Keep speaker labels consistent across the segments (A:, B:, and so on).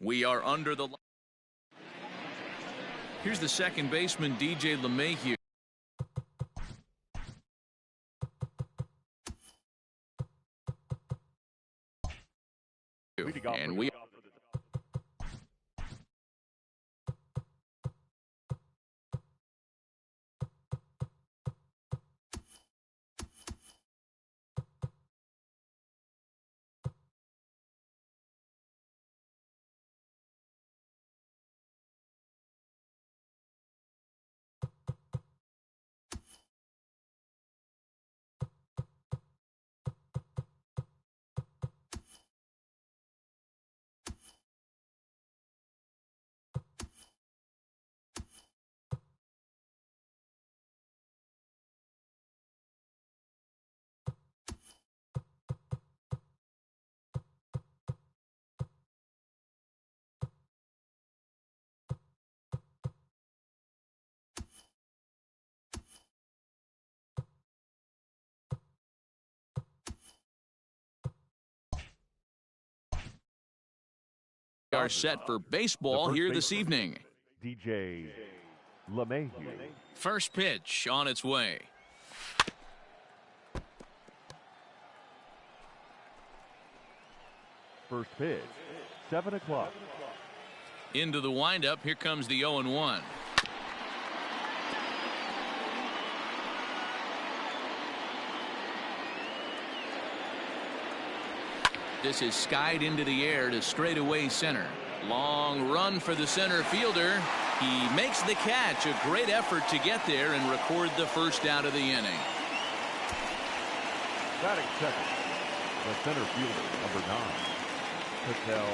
A: We are under the. Here's the second baseman, DJ LeMahieu. And we. Are set for baseball here this evening.
B: DJ LeMahieu.
A: First pitch on its way.
B: First pitch, 7 o'clock.
A: Into the windup. Here comes the 0-1. This is skied into the air to straightaway center. Long run for the center fielder. He makes the catch. A great effort to get there and record the first out of the inning.
B: Batting second, the center fielder, number 9, Ketel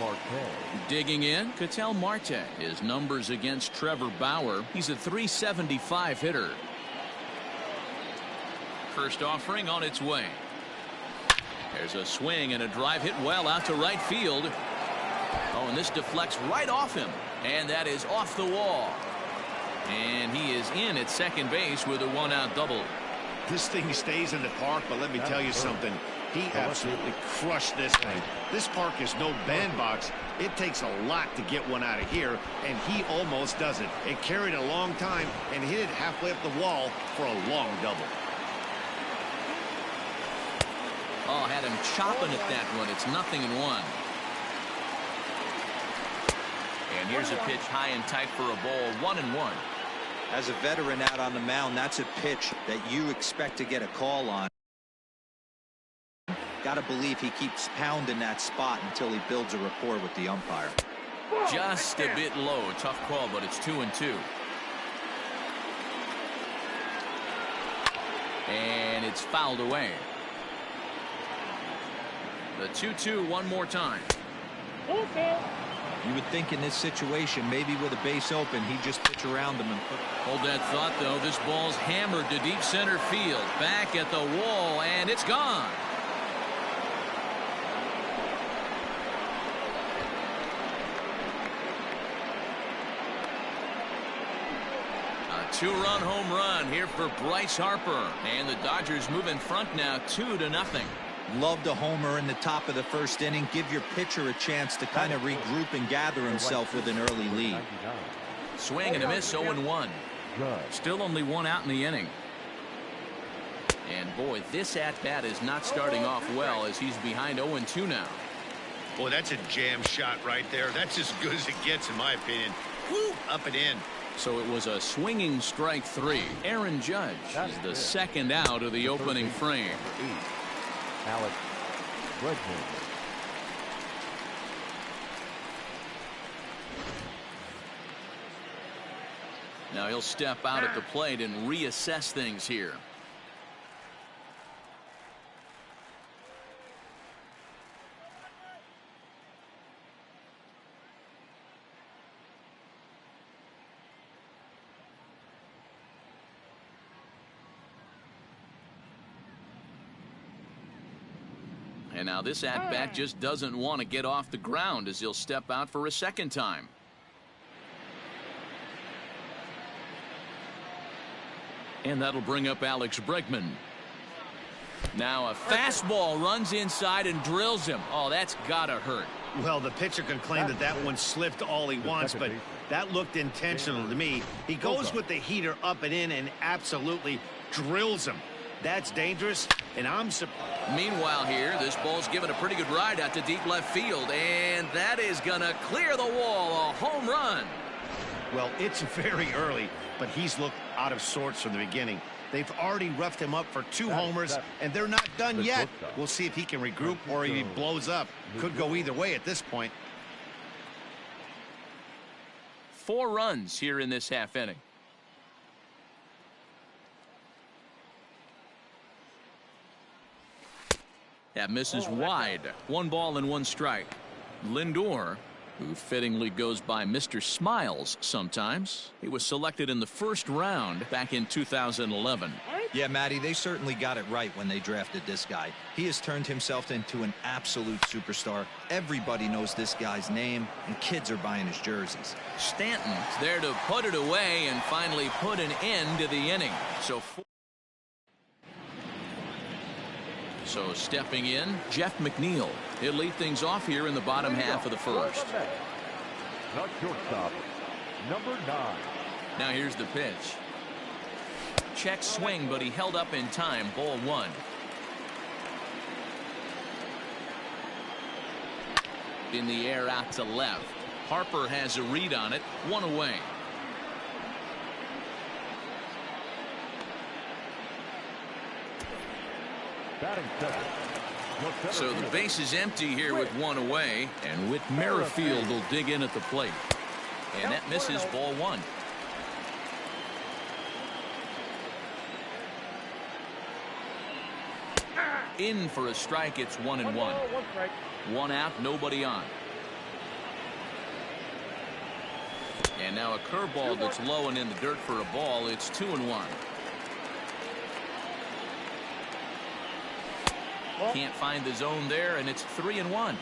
B: Marte.
A: Digging in, Ketel Marte. His numbers against Trevor Bauer. He's a .375 hitter. First offering on its way. There's a swing and a drive hit well out to right field. Oh, and this deflects right off him. And that is off the wall. And he is in at second base with a one-out double.
C: This thing stays in the park, but let me tell you something. He absolutely crushed this thing. This park is no bandbox. It takes a lot to get one out of here, and he almost does it. It carried a long time and hit it halfway up the wall for a long double.
A: Oh, had him chopping at that one. It's 0-1. And here's a pitch high and tight for a ball. 1-1.
D: As a veteran out on the mound, that's a pitch that you expect to get a call on. Got to believe he keeps pounding that spot until he builds a rapport with the umpire.
A: Just a bit low. Tough call, but it's 2-2. And it's fouled away. The 2-2 one more time.
D: You would think in this situation, maybe with a base open, he'd just pitch around them and put.
A: Hold that thought, though. This ball's hammered to deep center field. Back at the wall, and it's gone. A two-run home run here for Bryce Harper. And the Dodgers move in front now 2-0.
D: Loved a homer in the top of the first inning. Give your pitcher a chance to kind of regroup and gather himself with an early lead.
A: Swing and a miss. 0-1. Still only one out in the inning. And boy, this at-bat is not starting off well as he's behind 0-2 now.
C: Boy, that's a jam shot right there. That's as good as it gets, in my opinion. Woo, up and in.
A: So it was a swinging strike 3. Aaron Judge is the second out of the opening frame.
B: Alex Bregman.
A: Now he'll step out at the plate and reassess things here. And now this at-bat just doesn't want to get off the ground as he'll step out for a second time. And that'll bring up Alex Bregman. Now a fastball runs inside and drills him. Oh, that's gotta hurt.
C: Well, the pitcher can claim that that one slipped all he wants, but that looked intentional to me. He goes with the heater up and in and absolutely drills him. That's dangerous, and I'm surprised.
A: Meanwhile here, this ball's given a pretty good ride out to deep left field, and that is going to clear the wall. A home run.
C: Well, it's very early, but he's looked out of sorts from the beginning. They've already roughed him up for 2 homers, and they're not done yet. We'll see if he can regroup or if he blows up. Could go either way at this point.
A: 4 runs here in this half inning. That misses wide. 1 ball and 1 strike. Lindor, who fittingly goes by Mr. Smiles sometimes. He was selected in the 1st round back in 2011.
D: Yeah, Matty, they certainly got it right when they drafted this guy. He has turned himself into an absolute superstar. Everybody knows this guy's name, and kids are buying his jerseys.
A: Stanton's there to put it away and finally put an end to the inning. So stepping in, Jeff McNeil. He'll lead things off here in the bottom half of the 1st.
B: Not shortstop, number 9.
A: Now here's the pitch. Check swing, but he held up in time. Ball 1. In the air out to left. Harper has a read on it. 1 away. So the base is empty here with 1 away, and Whit Merrifield will dig in at the plate. And that misses. Ball 1. In for a strike. It's 1-1. 1 out, nobody on. And now a curveball that's low and in the dirt for a ball. It's 2-1. Can't find the zone there, and it's 3-1.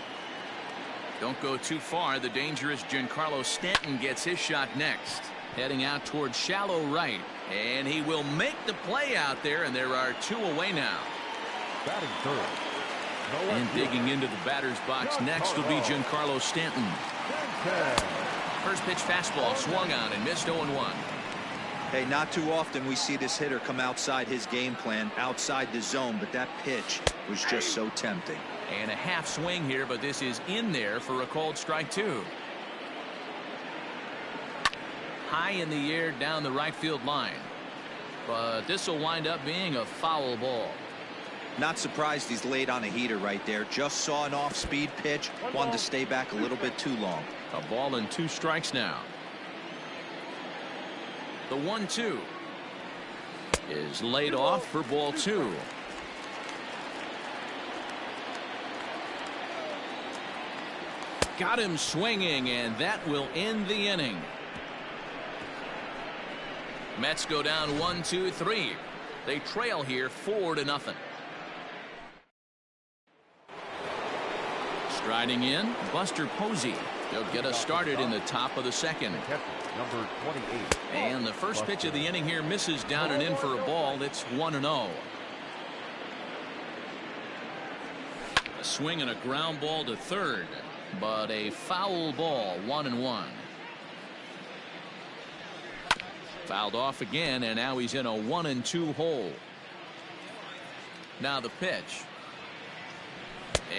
A: Don't go too far. The dangerous Giancarlo Stanton gets his shot next. Heading out towards shallow right, and he will make the play out there, and there are 2 away now.
B: Batting third.
A: And digging into the batter's box next will be Giancarlo Stanton. First pitch fastball swung on and missed. 0-1.
D: Hey, not too often we see this hitter come outside his game plan, outside the zone, but that pitch was just so tempting.
A: And a half swing here, but this is in there for a called strike 2. High in the air down the right field line. But this will wind up being a foul ball.
D: Not surprised he's laid on a heater right there. Just saw an off-speed pitch. Wanted to stay back a little bit too long.
A: A ball and 2 strikes now. The 1-2 is laid off for ball 2. Got him swinging, and that will end the inning. Mets go down 1-2-3. They trail here 4-0. Striding in, Buster Posey. He'll get us started in the top of the 2nd.
B: Number 28.
A: And the first pitch of the inning here misses down and in for a ball. It's 1-0. A swing and a ground ball to third, but a foul ball. 1-1. Fouled off again, and now he's in a 1-2 hole. Now the pitch.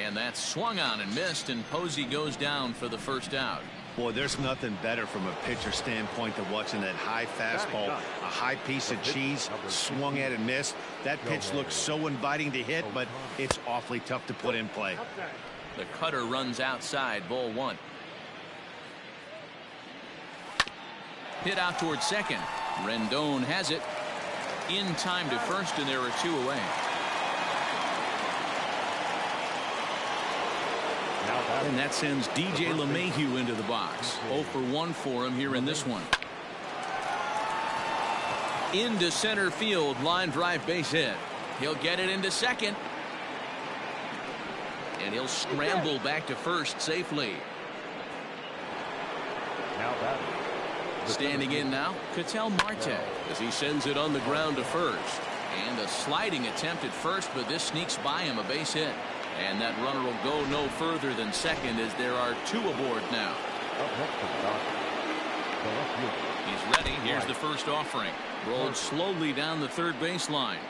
A: And that's swung on and missed, and Posey goes down for the first out.
C: Boy, there's nothing better from a pitcher standpoint than watching that high fastball, a high piece of cheese, swung at and missed. That pitch looks so inviting to hit, but it's awfully tough to put in play.
A: The cutter runs outside. Ball 1. Hit out towards second. Rendon has it. In time to first, and there are 2 away. And that sends DJ LeMahieu into the box. 0 for 1 for him here in this one. Into center field, line drive base hit. He'll get it into second. And he'll scramble back to first safely. Standing in now, Ketel Marte, as he sends it on the ground to first. And a sliding attempt at first, but this sneaks by him, a base hit. And that runner will go no further than second as there are 2 aboard now. He's ready. Here's the first offering. Rolled slowly down the third baseline.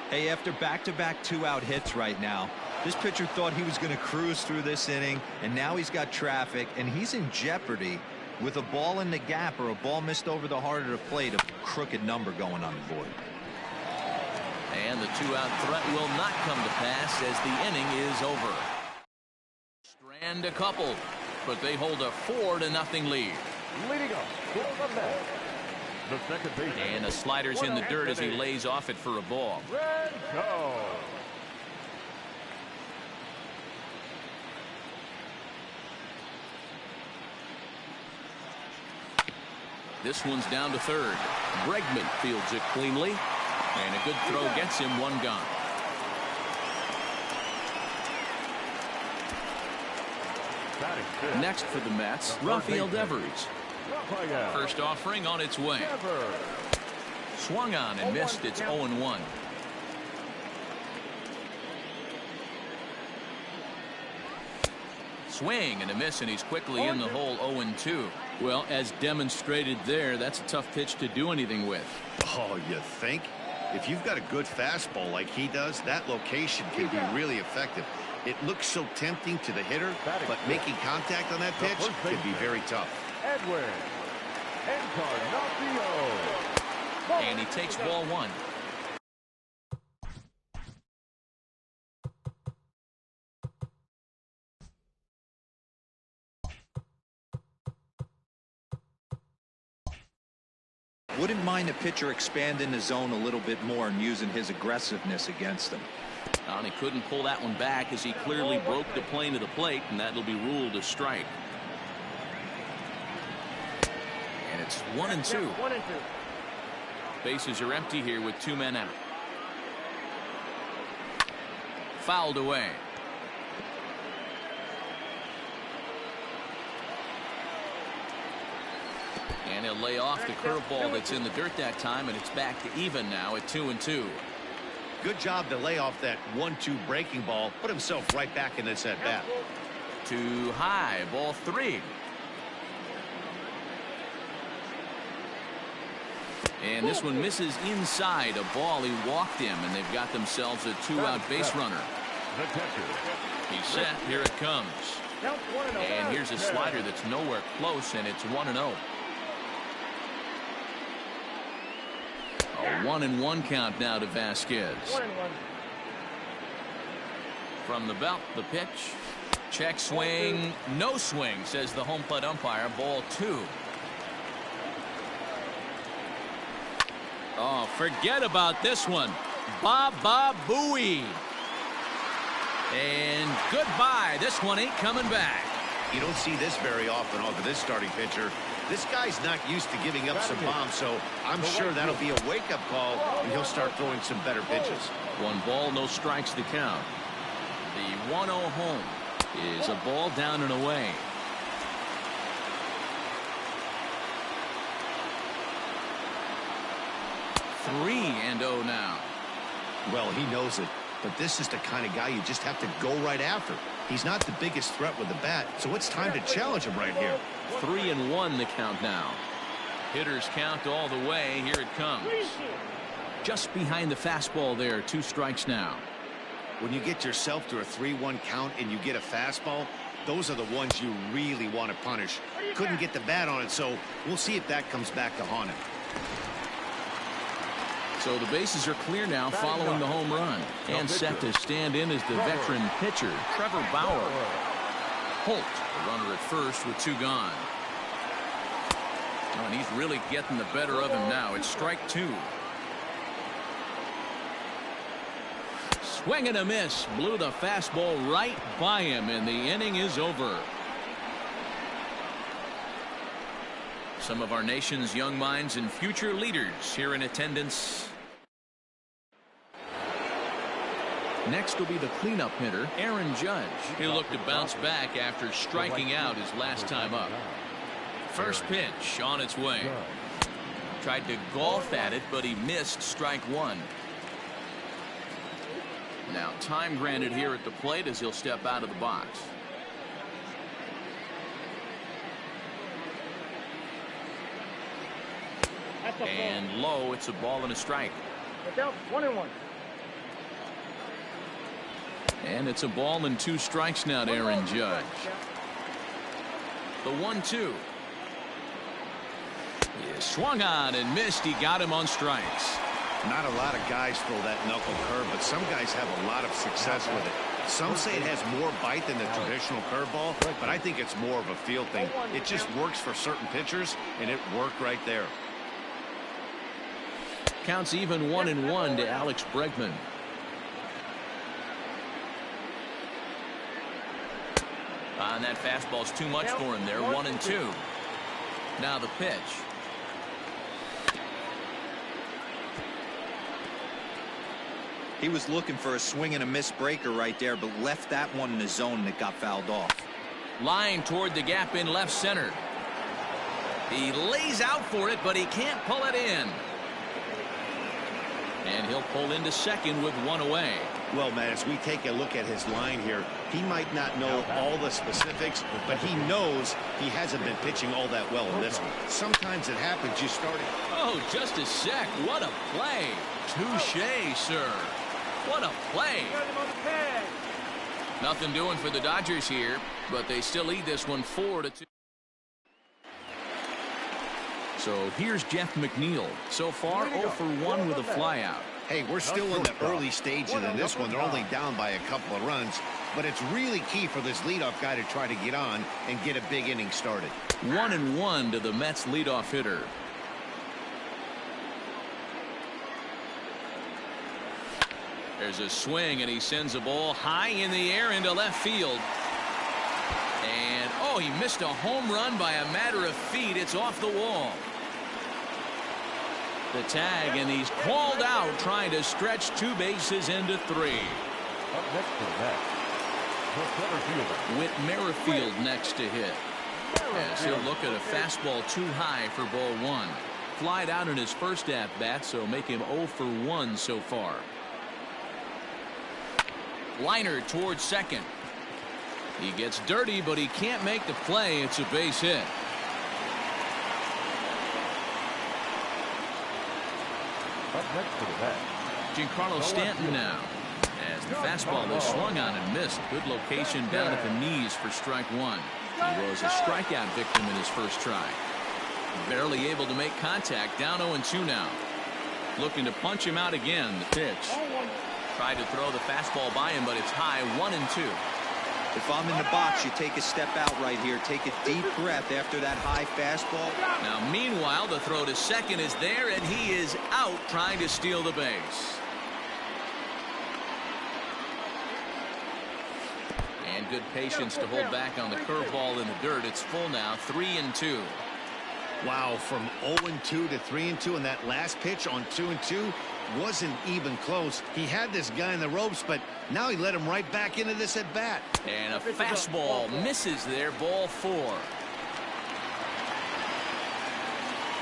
D: Hey, after back-to-back 2-out hits right now, this pitcher thought he was going to cruise through this inning, and now he's got traffic, and he's in jeopardy with a ball in the gap or a ball missed over the heart of the plate, a crooked number going on the board.
A: And the 2-out threat will not come to pass as the inning is over. Strand a couple, but they hold a 4-0 lead.
B: Leading up for the net, the second baseman.
A: And a slider's in the dirt as he lays off it for a ball.
B: Go.
A: This one's down to third. Bregman fields it cleanly. And a good throw gets him 1 gone. Next for the Mets, Rafael Devers. First offering on its way. Swung on and missed. It's 0-1. Swing and a miss, and he's quickly in the hole. 0-2. Well, as demonstrated there, that's a tough pitch to do anything with.
C: Oh, you think? If you've got a good fastball like he does, that location can be really effective. It looks so tempting to the hitter, but making contact on that pitch can be very tough.
B: Edwin Encarnacio.
A: And he takes ball 1.
D: Wouldn't mind a pitcher expanding the zone a little bit more and using his aggressiveness against them.
A: And he couldn't pull that one back as he clearly broke the plane of the plate, and that'll be ruled a strike. And it's 1-2. Bases are empty here with 2 men out. Fouled away. And he'll lay off the curveball that's in the dirt that time, and it's back to even now at 2-2.
C: Good job to lay off that 1-2 breaking ball. Put himself right back in this at bat.
A: Too high. Ball 3. And this one misses inside a ball. He walked him, and they've got themselves a 2-out base runner. He's set. Here it comes. And here's a slider that's nowhere close, and it's 1-0. A 1-1 count now to Vasquez. From the belt, the pitch. Check swing. No swing, says the home plate umpire. Ball 2. Oh, forget about this one. Baba Booey. And goodbye. This one ain't coming back.
C: You don't see this very often off of this starting pitcher. This guy's not used to giving up some bombs, so I'm sure that'll be a wake-up call, and he'll start throwing some better pitches.
A: 1 ball, no strikes to count. The 1-0 home is a ball down and away. Three and 0 now.
C: Well, he knows it, but this is the kind of guy you just have to go right after. He's not the biggest threat with the bat, so it's time to challenge him right here.
A: 3-1 the count now. Hitters count all the way. Here it comes. Just behind the fastball there. 2 strikes now.
C: When you get yourself to a 3-1 count and you get a fastball, those are the ones you really want to punish. Couldn't get the bat on it, so we'll see if that comes back to haunt him.
A: So the bases are clear now following the home run. And set to stand in is the veteran pitcher, Trevor Bauer. Holt, the runner at first with 2 gone. Oh, and he's really getting the better of him now. It's strike 2. Swing and a miss. Blew the fastball right by him, and the inning is over. Some of our nation's young minds and future leaders here in attendance. Next will be the cleanup hitter, Aaron Judge. He'll look to bounce back after striking out his last time up. First pitch on its way. Tried to golf at it, but he missed strike 1. Now time granted here at the plate as he'll step out of the box. And low, it's a ball and a strike.
E: 1-1.
A: And it's a ball and 2 strikes now to Aaron Judge. The 1-2. He swung on and missed. He got him on strikes.
C: Not a lot of guys throw that knuckle curve, but some guys have a lot of success with it. Some say it has more bite than the traditional curveball, but I think it's more of a feel thing. It just works for certain pitchers, and it worked right there.
A: Counts even 1-1 to Alex Bregman. And that fastball's too much for him there. 1-2. Now the pitch.
D: He was looking for a swing and a miss breaker right there, but left that one in the zone that got fouled off.
A: Line toward the gap in left center. He lays out for it, but he can't pull it in. And he'll pull into second with 1 away.
C: Well, Matt, as we take a look at his line here, he might not know all the specifics, but he knows he hasn't been pitching all that well in this one. Sometimes it happens. You start it.
A: Oh, just a sec. What a play. Touche, sir. What a play. Nothing doing for the Dodgers here, but they still lead this one 4-2. So here's Jeff McNeil. So far, 0 for 1 with a flyout.
C: Hey, we're still in the early stages in this one. They're only down by a couple of runs, but it's really key for this leadoff guy to try to get on and get a big inning started.
A: 1-1 to the Mets leadoff hitter. There's a swing, and he sends a ball high in the air into left field. And, oh, he missed a home run by a matter of feet. It's off the wall. The tag, and he's called out trying to stretch 2 bases into 3.
B: Up next to the Mets, the center fielder.
A: Whit Merrifield next to hit. As he'll look at a fastball too high for ball 1. Flied out in his first at-bat, so make him 0 for 1 so far. Liner towards second. He gets dirty, but he can't make the play. It's a base hit.
B: Up next to the Mets,
A: Giancarlo Stanton now. As the fastball was swung on and missed. Good location down at the knees for strike 1. He was a strikeout victim in his first try. Barely able to make contact. Down 0-2 now. Looking to punch him out again. The pitch. Tried to throw the fastball by him, but it's high. 1-2.
D: If I'm in the box, you take a step out right here. Take a deep breath after that high fastball.
A: Now, meanwhile, the throw to second is there, and he is out trying to steal the base. And good patience to hold back on the curveball in the dirt. It's full now. 3-2.
C: Wow, from 0-2 to 3-2, and that last pitch on 2-2 wasn't even close. He had this guy in the ropes, but now he let him right back into this at bat.
A: And a fastball misses there. Ball 4.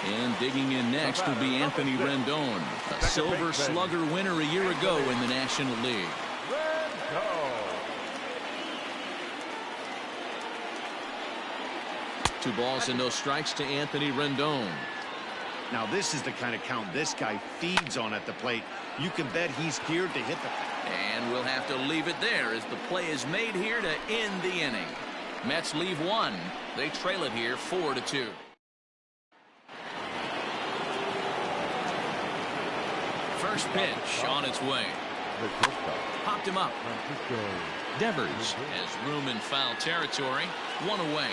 A: And digging in next will be Anthony Rendon, a Silver Slugger winner a year ago in the National League. 2 balls and no strikes to Anthony Rendon.
C: Now this is the kind of count this guy feeds on at the plate. You can bet he's geared to hit the...
A: And we'll have to leave it there as the play is made here to end the inning. Mets leave 1. They trail it here 4-2. First pitch on its way. Popped him up. Devers has room in foul territory. 1 away.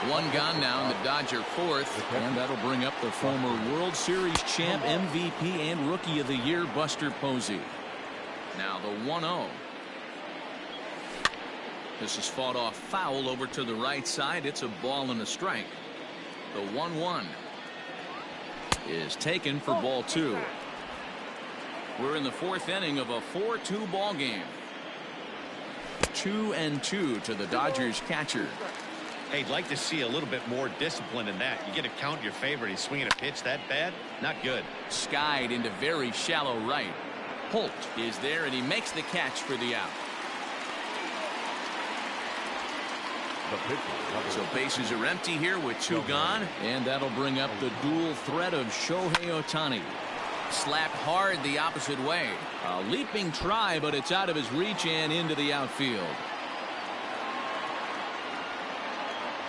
A: One gone now in the Dodger 4th, and that'll bring up the former World Series champ, MVP, and Rookie of the Year, Buster Posey. Now the 1-0. This is fought off foul over to the right side. It's a ball and a strike. The 1-1 is taken for ball 2. We're in the 4th inning of a 4-2 ball game. 2-2 to the Dodgers catcher.
C: Hey, I'd like to see a little bit more discipline in that. You get to count your favorite. He's swinging a pitch that bad? Not good.
A: Skied into very shallow right. Holt is there, and he makes the catch for the out. So bases are empty here with 2 gone, and that'll bring up the dual threat of Shohei Ohtani. Slapped hard the opposite way. A leaping try, but it's out of his reach and into the outfield.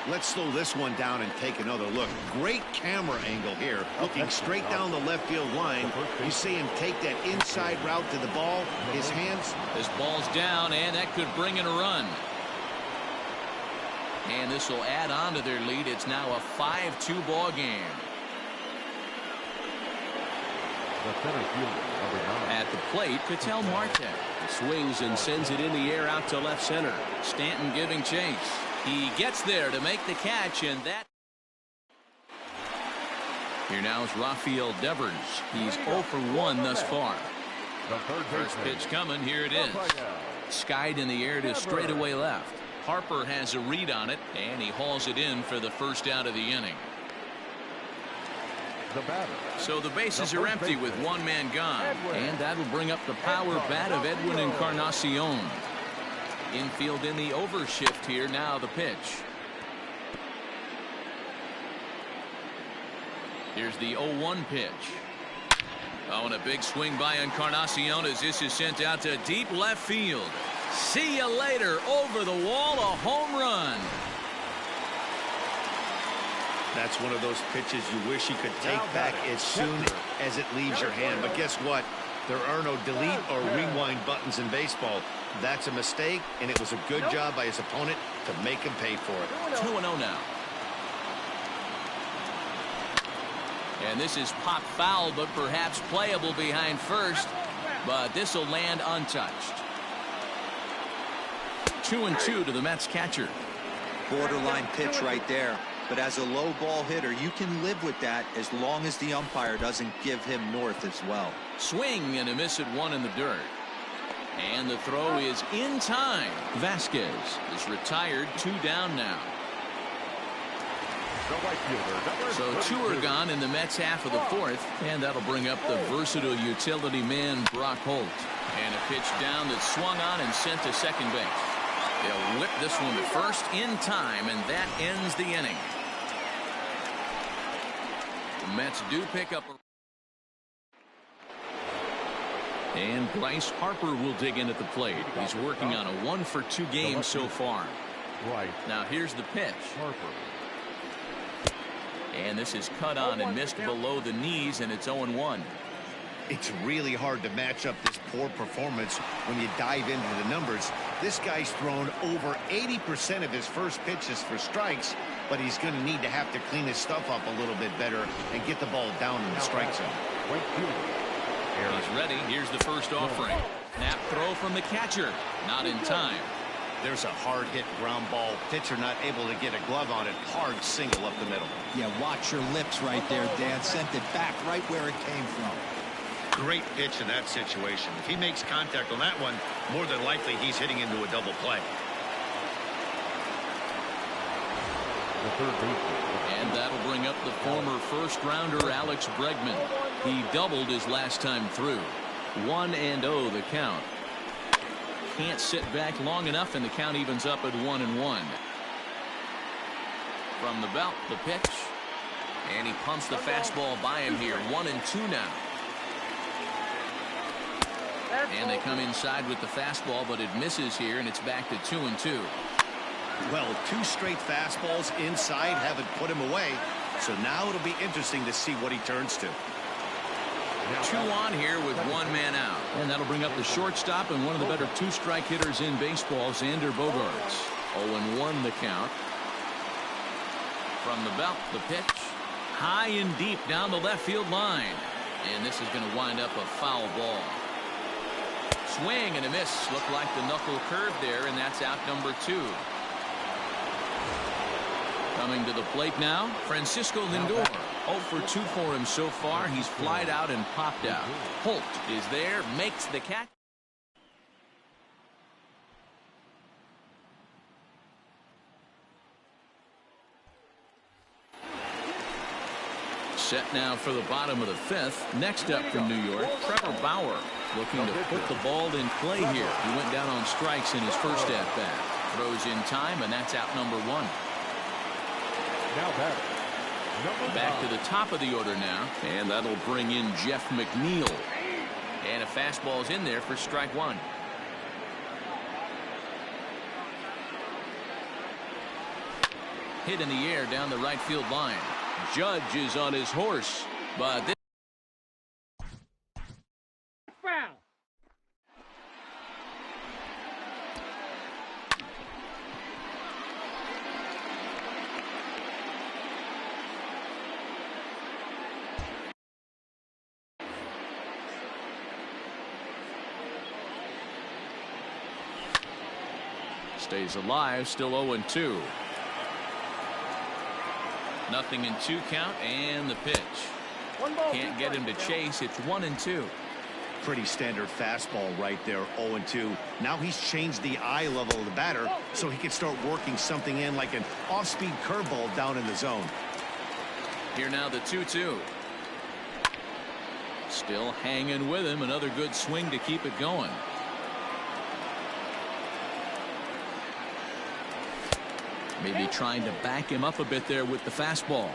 C: Let's slow this one down and take another look. Great camera angle here, looking straight down the left field line. You see him take that inside route to the ball. His hands.
A: This ball's down, and that could bring in a run. And this will add on to their lead. It's now a 5-2 ball game. At the plate, Ketel Marte swings and sends it in the air out to left center. Stanton giving chase. He gets there to make the catch, and that. Here now is Rafael Devers. He's 0 for 1 thus far. First pitch coming. Here it is. Skied in the air to straightaway left. Harper has a read on it, and he hauls it in for the first out of the inning. So the bases are empty with 1 man gone, and that'll bring up the power bat of Edwin Encarnacion. Infield in the overshift here. Now the pitch. Here's the 0-1 pitch. Oh, and a big swing by Encarnacion as this is sent out to deep left field. See you later. Over the wall, a home run.
C: That's one of those pitches you wish you could take back as soon as it leaves your hand. But guess what? There are no delete or rewind buttons in baseball. That's a mistake, and it was a good job by his opponent to make him pay for it.
A: 2-0 now. And this is pop foul, but perhaps playable behind first. But this will land untouched. 2-2 to the Mets catcher.
D: Borderline pitch right there. But as a low ball hitter, you can live with that as long as the umpire doesn't give him north as well.
A: Swing and a miss at 1 in the dirt. And the throw is in time. Vasquez is retired. 2 down now. So 2 are gone in the Mets half of the 4th, and that'll bring up the versatile utility man Brock Holt. And a pitch down that's swung on and sent to second base. They'll whip this one to first in time, and that ends the inning. The Mets do pick up. And Bryce Harper will dig in at the plate. He's working on a 1-for-2 game so far. Now here's the pitch. And this is cut on and missed below the knees, and it's 0-1.
C: It's really hard to match up this poor performance when you dive into the numbers. This guy's thrown over 80% of his first pitches for strikes, but he's going to need to have to clean his stuff up a little bit better and get the ball down in the strike zone.
A: He's ready. Here's the first offering. Snap throw from the catcher. Not in time.
C: There's a hard hit ground ball. Pitcher not able to get a glove on it. Hard single up the middle.
E: Yeah, watch your lips right there, Dan. Sent it back right where it came from.
C: Great pitch in that situation. If he makes contact on that one, more than likely he's hitting into a double play.
A: And that'll bring up the former first-rounder Alex Bregman. He doubled his last time through. 1-0 the count. Can't sit back long enough, and the count evens up at 1-1. From the belt, the pitch. And he pumps the fastball by him here. 1-2 now. And they come inside with the fastball, but it misses here, and it's back to 2-2.
C: Well, 2 straight fastballs inside haven't put him away. So now it'll be interesting to see what he turns to.
A: 2 on here with 1 man out. And that'll bring up the shortstop and one of the better 2-strike hitters in baseball, Xander Bogaerts. 0-1 the count. From the belt, the pitch. High and deep down the left field line. And this is going to wind up a foul ball. Swing and a miss. Looked like the knuckle curve there, and that's out number 2. Coming to the plate now, Francisco Lindor. 0 for 2 for him so far. He's flied out and popped out. Holt is there, makes the catch. Set now for the bottom of the fifth. Next up from New York, Trevor Bauer looking to put the ball in play here. He went down on strikes in his first at-bat. Throws in time, and that's out number one.
B: Now
A: Back to the top of the order now, and that'll bring in Jeff McNeil. And a fastball's in there for strike one. Hit in the air down the right field line. Judge is on his horse, but this stays alive, still 0-2. Nothing in 2 count, and the pitch. Can't get him to chase. It's 1-2.
C: Pretty standard fastball right there, 0-2. Now he's changed the eye level of the batter so he can start working something in like an off-speed curveball down in the zone.
A: Here now the 2-2. Still hanging with him. Another good swing to keep it going. Maybe trying to back him up a bit there with the fastball.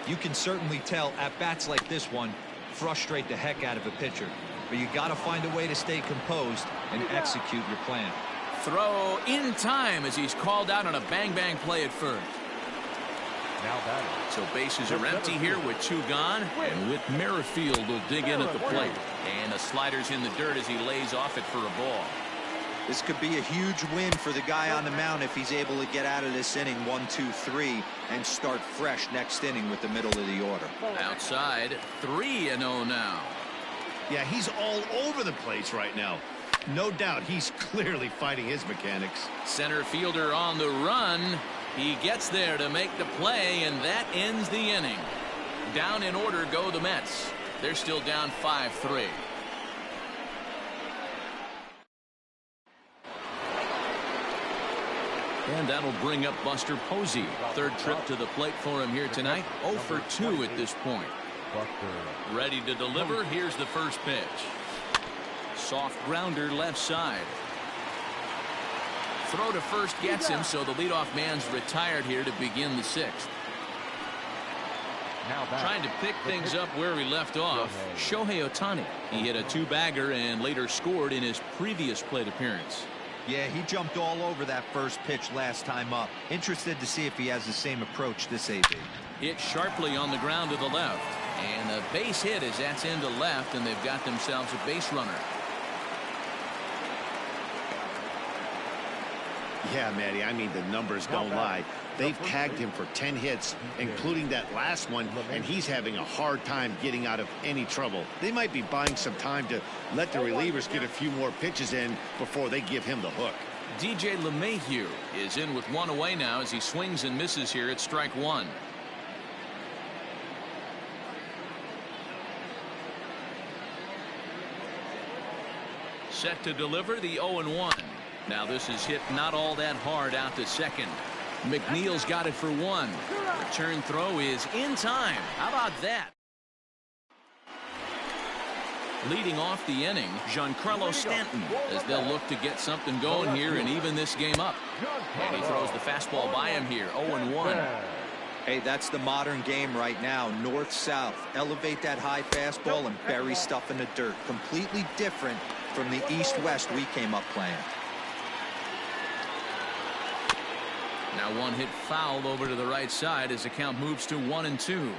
D: You can certainly tell at bats like this one frustrate the heck out of a pitcher, but you got to find a way to stay composed and execute your plan.
A: Throw in time as he's called out on a bang play at first.
B: Now batting.
A: So bases are empty here with 2 gone, and Whit Merrifield will dig in at the plate, and the slider's in the dirt as he lays off it for a ball.
D: This could be a huge win for the guy on the mound if he's able to get out of this inning 1-2-3 and start fresh next inning with the middle of the order.
A: Outside, 3-0 now.
C: Yeah, he's all over the place right now. No doubt he's clearly fighting his mechanics.
A: Center fielder on the run. He gets there to make the play, and that ends the inning. Down in order go the Mets. They're still down 5-3. And that'll bring up Buster Posey. Third trip to the plate for him here tonight. 0 for 2 at this point. Ready to deliver. Here's the first pitch. Soft grounder left side. Throw to first gets him, so the leadoff man's retired here to begin the 6th. Trying to pick things up where he left off, Shohei Ohtani. He hit a 2-bagger and later scored in his previous plate appearance.
D: Yeah, he jumped all over that first pitch last time up. Interested to see if he has the same approach this AB.
A: Hit sharply on the ground to the left. And a base hit as that's into left, and they've got themselves a base runner.
C: Yeah, Matty, I mean, the numbers don't lie. They've tagged him for 10 hits, including that last one, and he's having a hard time getting out of any trouble. They might be buying some time to let the relievers get a few more pitches in before they give him the hook.
A: DJ LeMahieu is in with 1 away now as he swings and misses here at strike 1. Set to deliver the 0-1. Now this is hit not all that hard out to second. McNeil's got it for 1. Return throw is in time. How about that? Leading off the inning, Giancarlo Stanton, as they'll look to get something going here and even this game up. And he throws the fastball by him here, 0-1.
D: Hey, that's the modern game right now. North-south. Elevate that high fastball and bury stuff in the dirt. Completely different from the east-west we came up playing.
A: Now one hit foul over to the right side as the count moves to 1-2.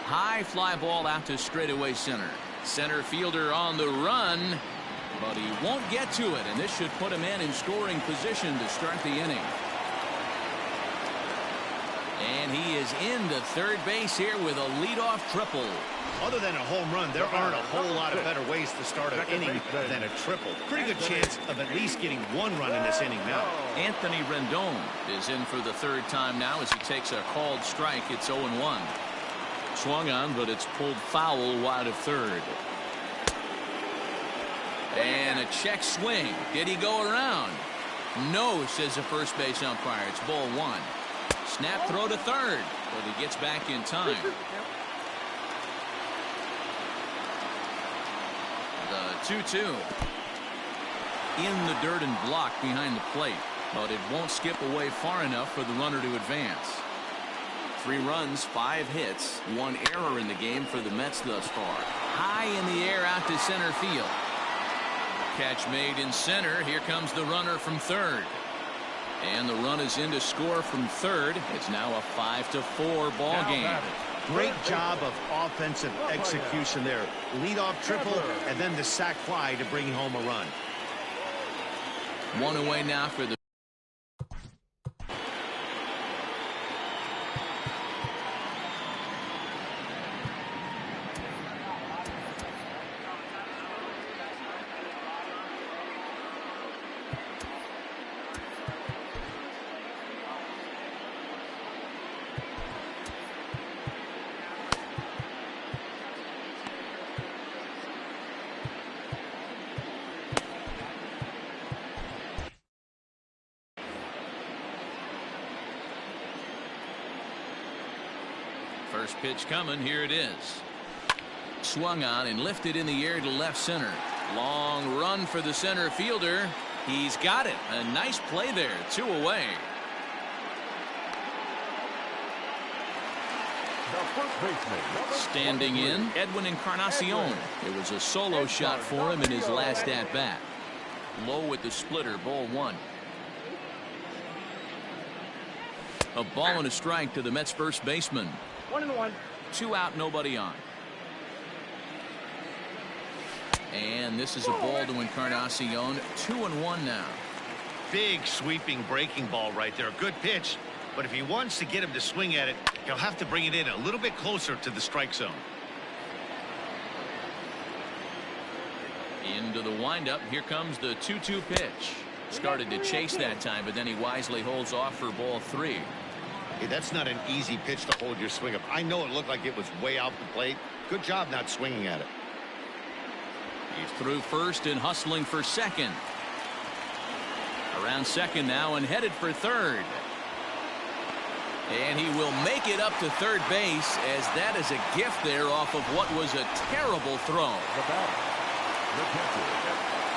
A: High fly ball out to straightaway center. Center fielder on the run, but he won't get to it, and this should put him in scoring position to start the inning. And he is into third base here with a leadoff triple.
C: Other than a home run, there aren't a whole lot of better ways to start an inning than a triple. Pretty good chance of at least getting 1 run in this inning now.
A: Anthony Rendon is in for the 3rd time now as he takes a called strike. It's 0-1. Swung on, but it's pulled foul wide of third. And a check swing. Did he go around? No, says the first base umpire. It's ball 1. Snap throw to third, but he gets back in time. The 2-2. In the dirt and blocked behind the plate, but it won't skip away far enough for the runner to advance. 3 runs, 5 hits, 1 error in the game for the Mets thus far. High in the air out to center field. Catch made in center. Here comes the runner from third. And the run is in to score from third. It's now a 5-4 ball game.
C: Great job of offensive execution there. Leadoff triple and then the sac fly to bring home a run.
A: 1 away now for the first pitch coming. Here it is. Swung on and lifted in the air to left center. Long run for the center fielder. He's got it. A nice play there. 2 away. Standing in, Edwin Encarnacion. It was a solo shot for him in his last at bat. Low with the splitter. Ball 1. A ball and a strike to the Mets first baseman.
F: 1-1.
A: 2 out, nobody on. And this is a ball to Encarnacion. 2-1 now.
C: Big sweeping breaking ball right there. Good pitch. But if he wants to get him to swing at it, he'll have to bring it in a little bit closer to the strike zone.
A: Into the windup. Here comes the 2-2 pitch. Started to chase that time, but then he wisely holds off for ball 3.
C: Hey, that's not an easy pitch to hold your swing up. I know it looked like it was way out the plate. Good job not swinging at it.
A: He's through first and hustling for second. Around second now and headed for third. And he will make it up to third base, as that is a gift there off of what was a terrible throw.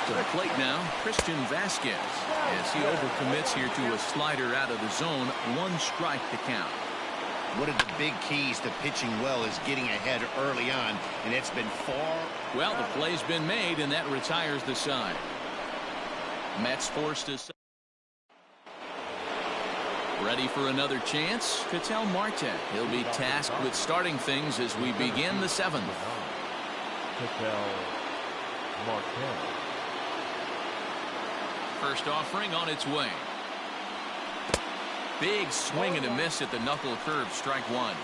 A: To the plate now, Christian Vasquez, as he overcommits here to a slider out of the zone. 1 strike to count.
C: One of the big keys to pitching well is getting ahead early on, and it's been far.
A: Well, the play's been made, and that retires the side. Mets forced to. Ready for another chance? Ketel Marte. He'll be tasked with starting things as we begin the 7th.
B: Ketel Marte.
A: First offering on its way. Big swing and a miss at the knuckle curve. Strike 1.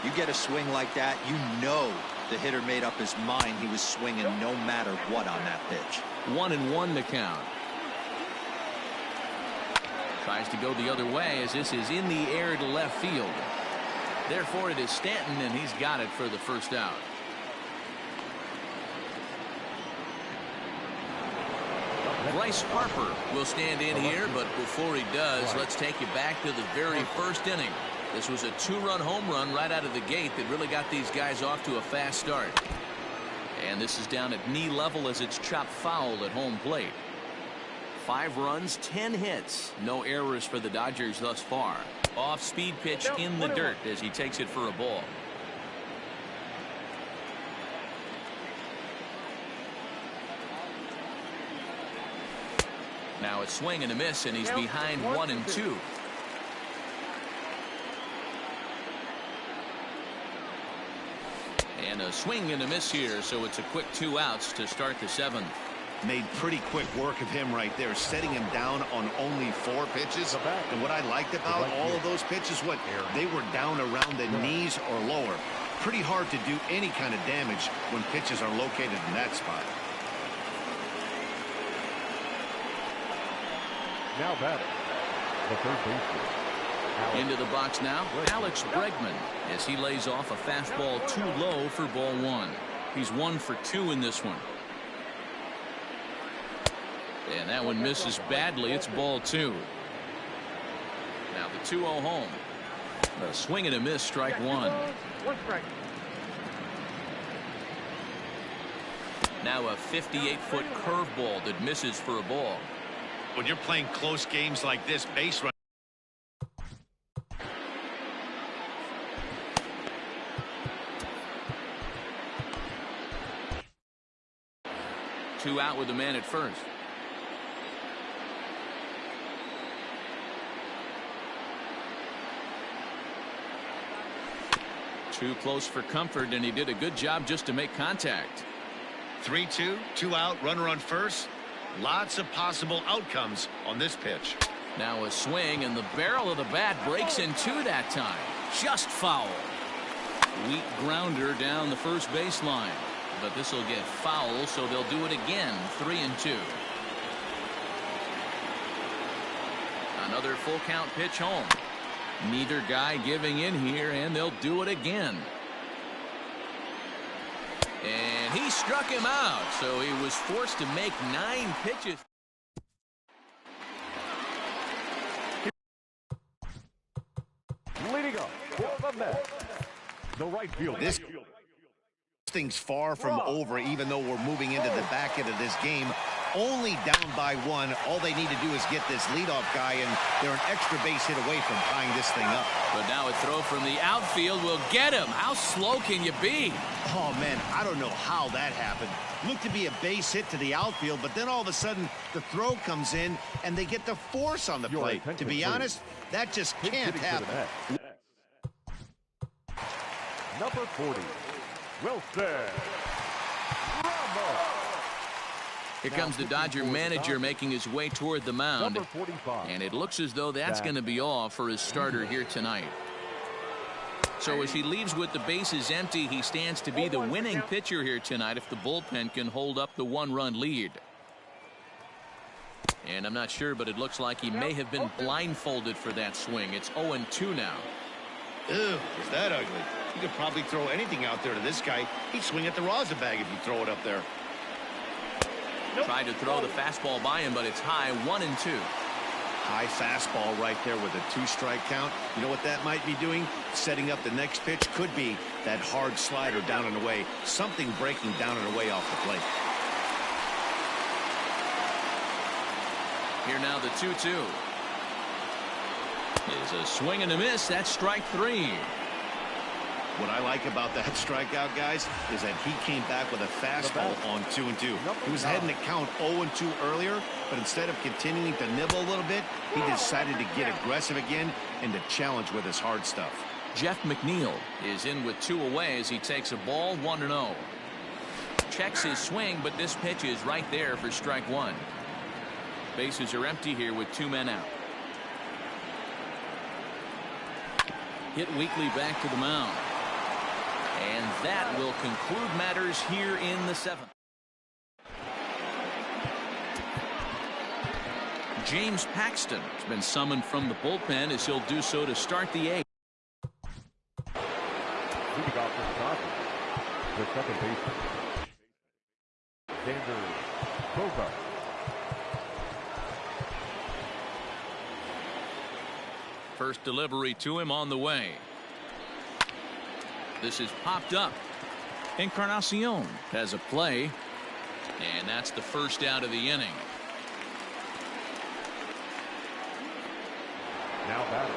D: You get a swing like that, you know the hitter made up his mind he was swinging no matter what on that pitch.
A: 1-1 to count. Tries to go the other way as this is in the air to left field. Therefore, it is Stanton, and he's got it for the first out. Bryce Harper will stand in here, but before he does, let's take you back to the very first inning. This was a 2-run home run right out of the gate that really got these guys off to a fast start. And this is down at knee level as it's chopped foul at home plate. 5 runs, 10 hits. No errors for the Dodgers thus far. Off-speed pitch in the dirt as he takes it for a ball. Now a swing and a miss, and he's behind 1-2. And a swing and a miss here, so it's a quick 2 outs to start the 7th.
C: Made pretty quick work of him right there, setting him down on only 4 pitches. And what I liked about all of those pitches, they were down around the knees or lower. Pretty hard to do any kind of damage when pitches are located in that spot.
B: Now batting, the third baseman.
A: Into the box now, Alex Bregman, as he lays off a fastball too low for ball 1. He's 1 for 2 in this one. And that one misses badly. It's ball 2. Now Now the 2-0 home. A swing and a miss, strike one. Now a 58-foot curveball that misses for a ball.
C: When you're playing close games like this, base run.
A: Two out with the man at first. Too close for comfort, and he did a good job just to make contact.
C: 3-2, 2 out, runner on first. Lots of possible outcomes on this pitch.
A: Now a swing, and the barrel of the bat breaks in two that time. Just foul. Weak grounder down the first baseline. But this will get foul, so they'll do it again. 3-2. Another full count pitch home. Neither guy giving in here, and they'll do it again. And he struck him out, so he was forced to make 9 pitches.
B: Leading up for the Mets, the right fielder.
C: This thing's far from over, even though we're moving into the back end of this game. Only down by 1. All they need to do is get this leadoff guy, and they're an extra base hit away from tying this thing up.
A: But now a throw from the outfield will get him. How slow can you be?
C: Oh, man, I don't know how that happened. Looked to be a base hit to the outfield, but then all of a sudden the throw comes in, and they get the force on the plate. To be honest, that just can't happen.
B: Number 40, Wilson.
A: Here comes the Dodger manager making his way toward the mound.
B: Number 45.
A: And it looks as though that's going to be all for his starter here tonight. So as he leaves with the bases empty, he stands to be the winning pitcher here tonight if the bullpen can hold up the 1-run lead. And I'm not sure, but it looks like he may have been blindfolded for that swing. It's 0-2 now.
C: Ew, is that ugly? You could probably throw anything out there to this guy. He'd swing at the rosin bag if you throw it up there.
A: Tried to throw the fastball by him, but it's high. 1-2.
C: High fastball right there with a 2-strike count. You know what that might be doing? Setting up the next pitch. Could be that hard slider down and away. Something breaking down and away off the plate.
A: Here now the 2-2. Is a swing and a miss. That's strike 3.
C: What I like about that strikeout, guys, is that he came back with a fastball on 2-2. He was heading to count 0-2 earlier, but instead of continuing to nibble a little bit, he decided to get aggressive again and to challenge with his hard stuff.
A: Jeff McNeil is in with 2 away as he takes a ball. 1-0. Checks his swing, but this pitch is right there for strike 1. Bases are empty here with 2 men out. Hit Weekly back to the mound. And that will conclude matters here in the 7th. James Paxton has been summoned from the bullpen as he'll do so to start the 8th.
B: Leading off for the Dodgers, the second baseman, Xander Bogaerts.
A: First delivery to him on the way. This is popped up. Encarnacion has a play, and that's the first out of the inning.
B: Now batting.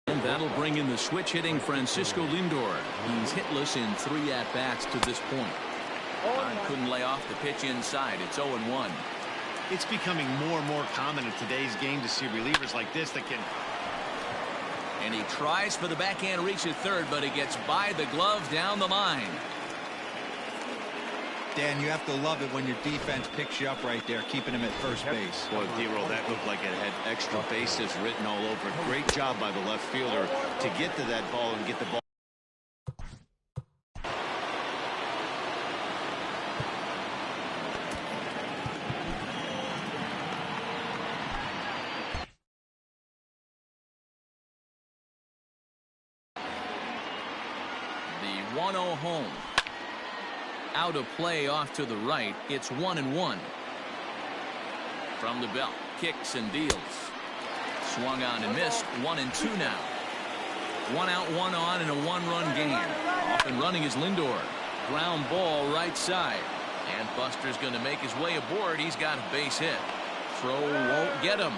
A: And that'll bring in the switch hitting Francisco Lindor. He's hitless in 3 at-bats to this point. Couldn't lay off the pitch inside. It's 0-1.
C: It's becoming more and more common in today's game to see relievers like this that can.
A: And he tries for the backhand reach at third, but he gets by the glove down the line.
D: Dan, you have to love it when your defense picks you up right there, keeping him at first base.
C: Boy, D-Roll, that looked like it had extra bases written all over it. Great job by the left fielder to get to that ball and get the ball.
A: The 1-0 home. Out of play off to the right. It's 1-1. From the belt. Kicks and deals. Swung on and missed. 1-2 now. 1 out, 1 on, and a 1-run game. Off and running is Lindor. Ground ball right side. And Buster's going to make his way aboard. He's got a base hit. Throw won't get him.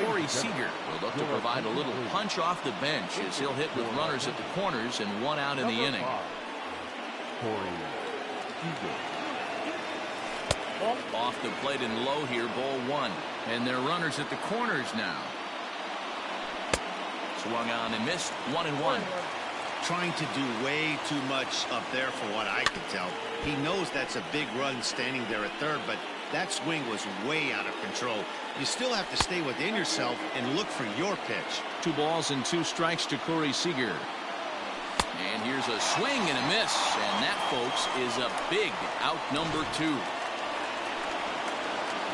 A: Corey Seager will look to provide a little punch off the bench as he'll hit with runners at the corners and 1 out in the inning. Off the plate and low here, ball 1. And they're runners at the corners now. Swung on and missed. 1-1.
C: Trying to do way too much up there for what I can tell. He knows that's a big run standing there at third, but that swing was way out of control. You still have to stay within yourself and look for your pitch.
A: 2 balls and 2 strikes to Corey Seager. And here's a swing and a miss. And that, folks, is a big out number 2.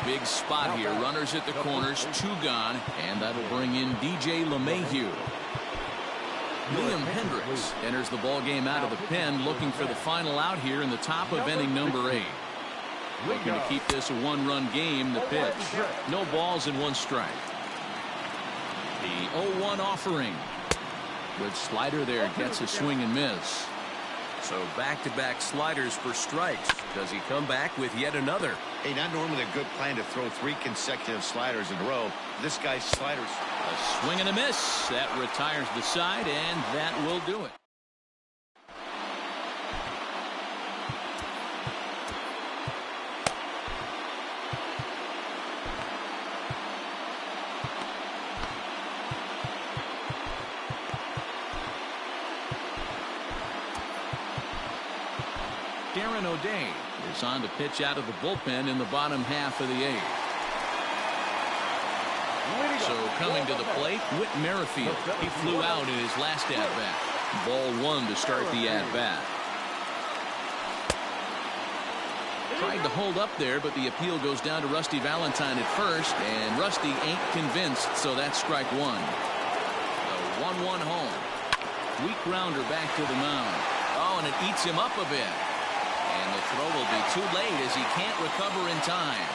A: Big spot here. Runners at the corners, 2 gone. And that'll bring in DJ LeMahieu. Liam Hendricks enters the ball game out of the pen, looking for the final out here in the top of inning number 8. Looking to keep this a 1-run game. The pitch. No balls and 1 strike. The 0-1 offering. Good slider there. Gets a swing and miss. So back-to-back sliders for strikes. Does he come back with yet another?
C: Hey, not normally a good plan to throw 3 consecutive sliders in a row. This guy's sliders.
A: A swing and a miss. That retires the side, and that will do it. Darren O'Day is on to pitch out of the bullpen in the bottom half of the 8th. So coming to the plate, Whit Merrifield. He flew out in his last at-bat. Ball 1 to start the at-bat. Tried to hold up there, but the appeal goes down to Rusty Valentine at first, and Rusty ain't convinced, so that's strike 1. The 1-1 home. Weak grounder back to the mound. Oh, and it eats him up a bit. And the throw will be too late as he can't recover in time.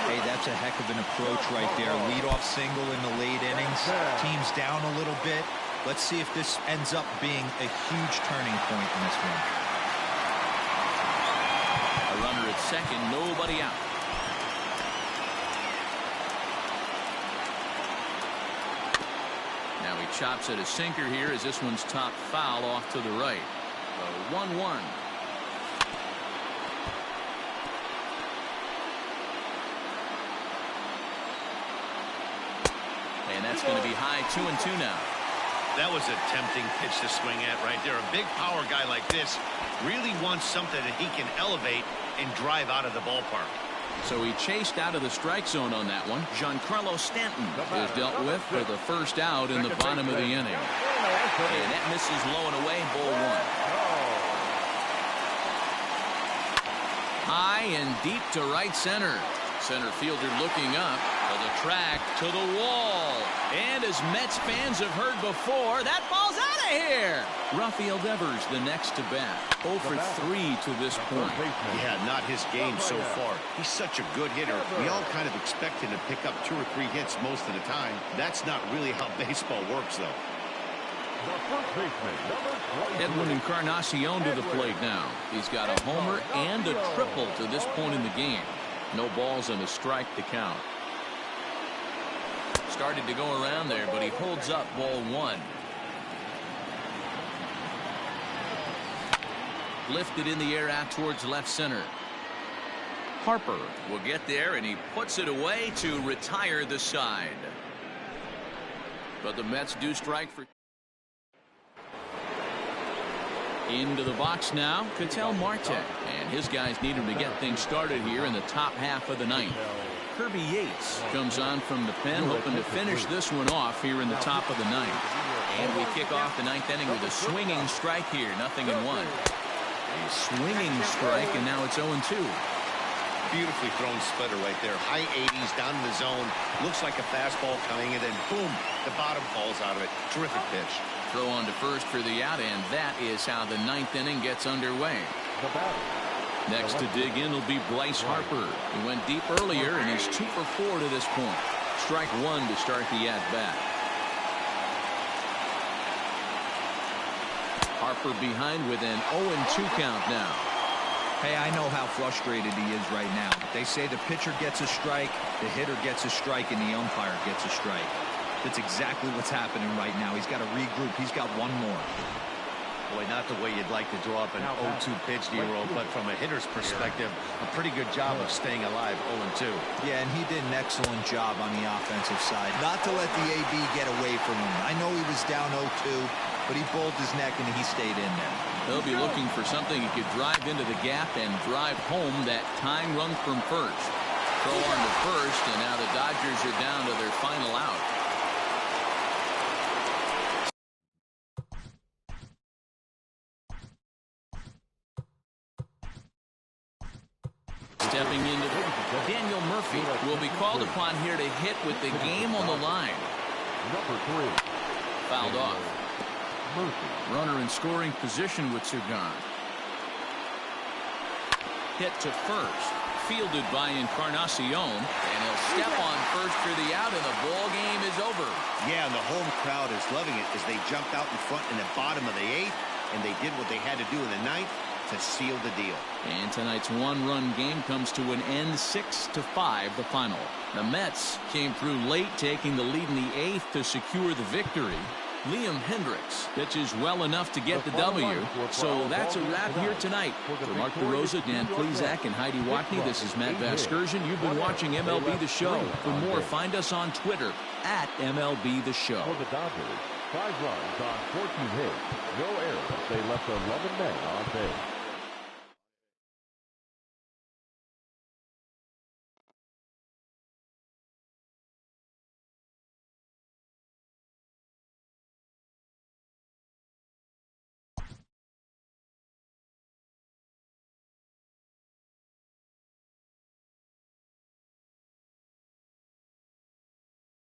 D: Hey, that's a heck of an approach right there. Leadoff single in the late innings. Team's down a little bit. Let's see if this ends up being a huge turning point in this one.
A: A runner at second, nobody out. Now he chops at a sinker here as this one's top foul off to the right. The 1-1. And that's going to be high. 2-2 now.
C: That was a tempting pitch to swing at right there. A big power guy like this really wants something that he can elevate and drive out of the ballpark.
A: So he chased out of the strike zone on that one. Giancarlo Stanton is dealt with for the first out in the bottom of the inning. And that misses low and away. Ball 1. High and deep to right center. Center fielder looking up to the track, to the wall. And as Mets fans have heard before, that ball's out of here. Rafael Devers the next to bat. 0 for 3 to this point.
C: Yeah, not his game so far. He's such a good hitter. We all kind of expect him to pick up 2 or 3 hits most of the time. That's not really how baseball works, though.
A: Edwin Encarnacion to the plate now. He's got a homer and a triple to this point in the game. No balls and a strike to count. Started to go around there, but he holds up. Ball 1. Lifted in the air out towards left center. Harper will get there, and he puts it away to retire the side. But the Mets do strike for. Into the box now, Ketel Marte. And his guys need him to get things started here in the top half of the 9th. Kirby Yates comes on from the pen, hoping to finish this one off here in the top of the 9th. And we kick off the 9th inning with a swinging strike here, 0-1. A swinging strike, and now it's 0-2.
C: Beautifully thrown splitter right there. High 80s down in the zone. Looks like a fastball coming, and then boom, the bottom falls out of it. Terrific pitch.
A: Throw on to first for the out, and that is how the ninth inning gets underway. Next to dig in will be Bryce Harper. He went deep earlier, and he's 2 for 4 to this point. Strike one to start the at-bat. Harper behind with an 0-2 count now.
D: Hey, I know how frustrated he is right now. They say the pitcher gets a strike, the hitter gets a strike, and the umpire gets a strike. That's exactly what's happening right now. He's got to regroup. He's got one more.
C: Boy, not the way you'd like to draw up an 0-2 pitch, D-roll, but from a hitter's perspective, a pretty good job of staying alive, 0-2.
D: Yeah, and he did an excellent job on the offensive side. Not to let the AB get away from him. I know he was down 0-2, but he bowled his neck and he stayed in there.
A: They'll be looking for something he could drive into the gap and drive home that tying run from first. Throw on to first, and now the Dodgers are down to their final out. Stepping into Daniel Murphy will be called upon here to hit with the game on the line.
B: Number 3.
A: Fouled off.
B: Murphy.
A: Runner in scoring position with Surgan. Hit to first. Fielded by Encarnacion. And he'll step on first for the out, and the ball game is over.
C: Yeah, and the home crowd is loving it as they jumped out in front in the bottom of the 8th, and they did what they had to do in the 9th to seal the deal.
A: And tonight's one-run game comes to an end, 6-5 the final. The Mets came through late, taking the lead in the 8th to secure the victory. Liam Hendricks pitches well enough to get the W. So that's a wrap here tonight. For Mark DeRosa, Dan Plezak, and Heidi Watney, this is Matt Vasgersian. You've been watching MLB The Show. For more, find us on Twitter at MLB The Show.
B: For the Dodgers, 5 runs on 14 hits, no errors. They left 11 men on base.